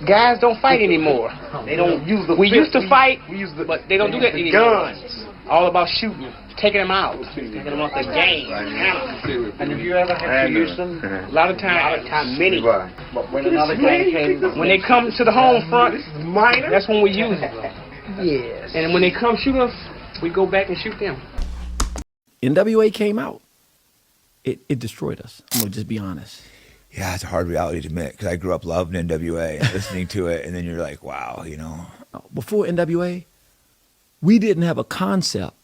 guys don't fight anymore. They don't use the. We used to fight, but they don't do that anymore. Guns. All about shooting, taking them out, taking them off the game. And have you ever had to use them? A lot of time, many. But when another gang came, when they come to the home front, that's when we use it. Yes. And when they come shoot us, we go back and shoot them. NWA came out. It destroyed us. I'm gonna just be honest. Yeah, it's a hard reality to admit because I grew up loving NWA and listening to it, and then you're like, wow, you know. Before NWA, we didn't have a concept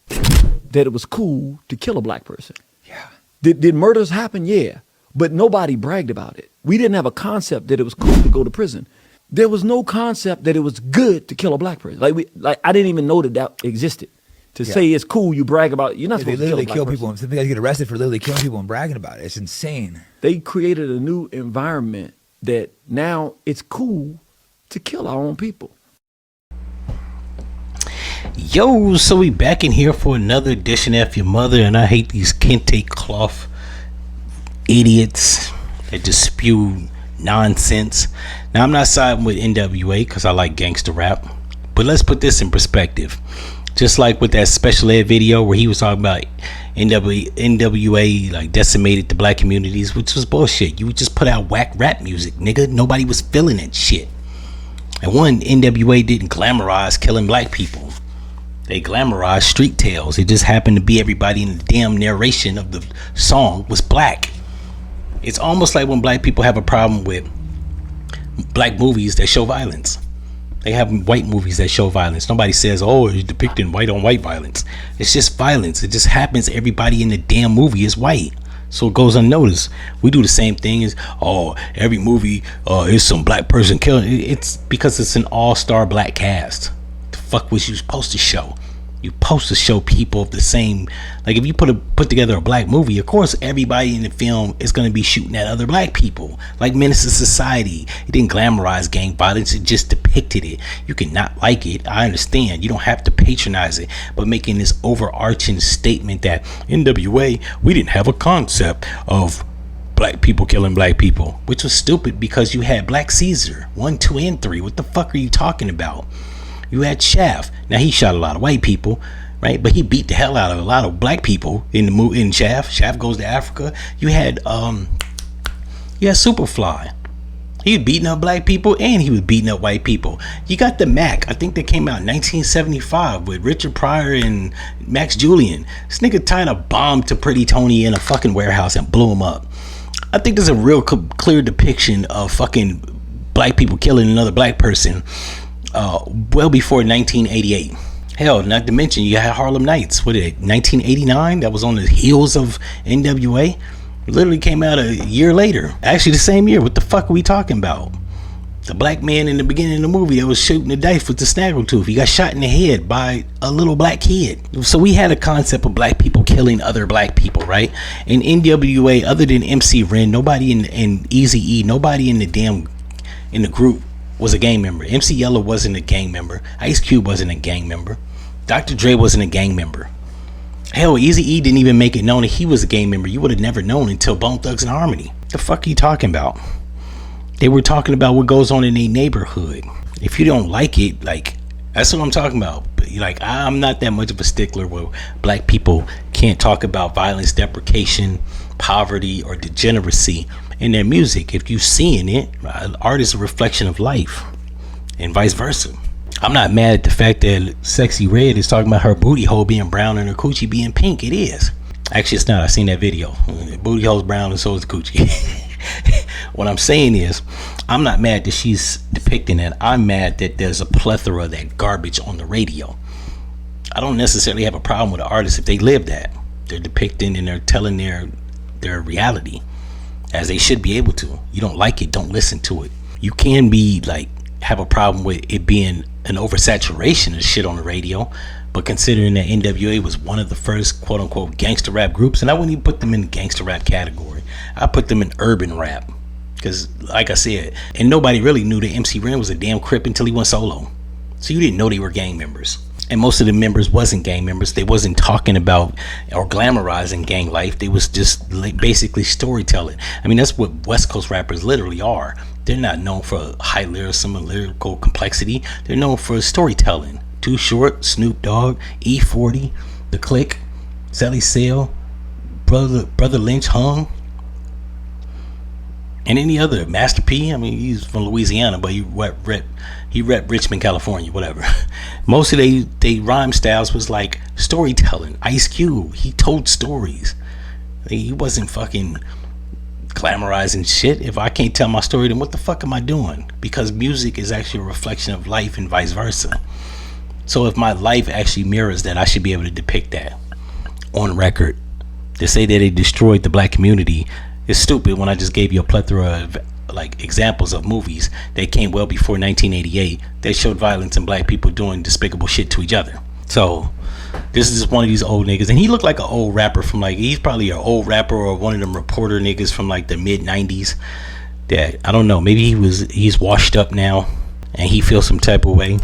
that it was cool to kill a black person. Yeah. Did murders happen? Yeah. But nobody bragged about it. We didn't have a concept that it was cool to go to prison. There was no concept that it was good to kill a black person. Like I didn't even know that existed. To say it's cool, you brag about it. You're not supposed to kill people. Some guys get arrested for literally killing people and bragging about it. It's insane. They created a new environment that now it's cool to kill our own people. Yo, so we back in here for another edition of F-ya-Motha, and I hate these kente cloth idiots that just spew nonsense. Now, I'm not siding with NWA because I like gangster rap, but let's put this in perspective. Just like with that special ed video where he was talking about NWA like decimated the black communities, which was bullshit. You would just put out whack rap music, nigga. Nobody was feeling that shit. And one, NWA didn't glamorize killing black people. They glamorized street tales. It just happened to be everybody in the damn narration of the song was black. It's almost like when black people have a problem with black movies that show violence. They have white movies that show violence. Nobody says, oh, you're depicting white on white violence. It's just violence. It just happens. Everybody in the damn movie is white. So it goes unnoticed. We do the same thing as, oh, every movie is some black person killing. It's because it's an all-star black cast. The fuck was you supposed to show? You're supposed to show people of the same, like if you put together a black movie, of course everybody in the film is going to be shooting at other black people. Like Menace to Society, it didn't glamorize gang violence, it just depicted it. You can not like it, I understand, you don't have to patronize it, but making this overarching statement that NWA, we didn't have a concept of black people killing black people, which was stupid because you had Black Caesar 1, 2, and 3. What the fuck are you talking about? You had Shaft. Now he shot a lot of white people, right? But he beat the hell out of a lot of black people in the movie. In Shaft. Shaft Goes to Africa. You had Superfly. He was beating up black people and he was beating up white people. You got the Mac. I think that came out in 1975 with Richard Pryor and Max Julian. This nigga tied a bomb to Pretty Tony in a fucking warehouse and blew him up. I think there's a real clear depiction of fucking black people killing another black person. Well before 1988. Hell, not to mention you had Harlem Nights. What is it, 1989? That was on the heels of NWA. Literally came out a year later. Actually the same year. What the fuck are we talking about? The black man in the beginning of the movie that was shooting the dice with the snaggletooth. He got shot in the head by a little black kid. So we had a concept of black people killing other black people, right? In NWA, other than MC Ren, nobody in Eazy-E, nobody in the group was a gang member. MC Yellow wasn't a gang member. Ice Cube wasn't a gang member. Dr. Dre wasn't a gang member. Hell, Eazy-E didn't even make it known that he was a gang member. You would have never known until Bone Thugs and Harmony. The fuck are you talking about? They were talking about what goes on in their neighborhood. If you don't like it, like, that's what I'm talking about. Like, I'm not that much of a stickler where black people can't talk about violence, deprecation, poverty, or degeneracy in their music. If you seeing it, art is a reflection of life and vice versa. I'm not mad at the fact that Sexy Red is talking about her booty hole being brown and her coochie being pink. It is. Actually, it's not. I seen that video. The booty hole's brown and so is the coochie. What I'm saying is, I'm not mad that she's depicting it. I'm mad that there's a plethora of that garbage on the radio. I don't necessarily have a problem with the artists if they live that. They're depicting and they're telling their reality, as they should be able to. You don't like it, don't listen to it. You can be like, have a problem with it being an oversaturation of shit on the radio, but considering that NWA was one of the first quote unquote gangster rap groups, and I wouldn't even put them in the gangster rap category, I put them in urban rap, because like I said, and nobody really knew that MC Ren was a damn Crip until he went solo. So you didn't know they were gang members. And most of the members wasn't gang members. They wasn't talking about or glamorizing gang life. They was just like basically storytelling. I mean, that's what West Coast rappers literally are. They're not known for high lyricism and lyrical complexity. They're known for storytelling. Too Short, Snoop Dogg, E40, The Click, Sally Sale, Brother Lynch Hung, and any other. Master P. I mean, he's from Louisiana, but he rep Richmond, California, whatever. Most of they rhyme styles was like storytelling. Ice Cube, he told stories. He wasn't fucking glamorizing shit. If I can't tell my story, then what the fuck am I doing? Because music is actually a reflection of life and vice versa. So if my life actually mirrors that, I should be able to depict that on record. To say that they destroyed the black community is stupid when I just gave you a plethora of like examples of movies that came well before 1988 that showed violence and black people doing despicable shit to each other. So this is just one of these old niggas, and he looked like an old rapper from like, he's probably an old rapper or one of them reporter niggas from like the mid 90s that, I don't know, maybe he's washed up now and he feels some type of way.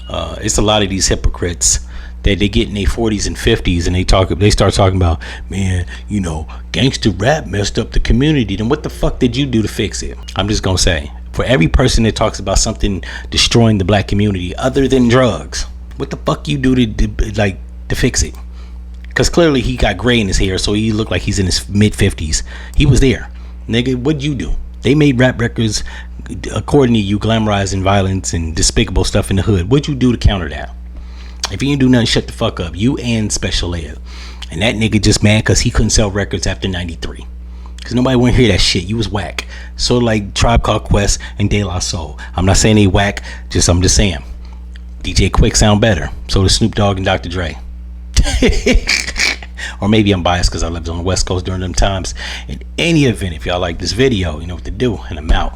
It's a lot of these hypocrites that they get in their 40s and 50s and they start talking about, man, you know, gangster rap messed up the community. Then what the fuck did you do to fix it? I'm just gonna say, for every person that talks about something destroying the black community other than drugs, what the fuck you do to fix it? Because clearly he got gray in his hair, so he looked like he's in his mid 50s. He was there, nigga. What'd you do? They made rap records according to you, glamorizing violence and despicable stuff in the hood. What'd you do to counter that? If you didn't do nothing, shut the fuck up. You and Special Ed. And that nigga just mad because he couldn't sell records after 93. Because nobody want to hear that shit. You was whack. So like Tribe Called Quest and De La Soul. I'm not saying they whack. I'm just saying. DJ Quick sound better. So does Snoop Dogg and Dr. Dre. Or maybe I'm biased because I lived on the West Coast during them times. In any event, if y'all like this video, you know what to do. And I'm out.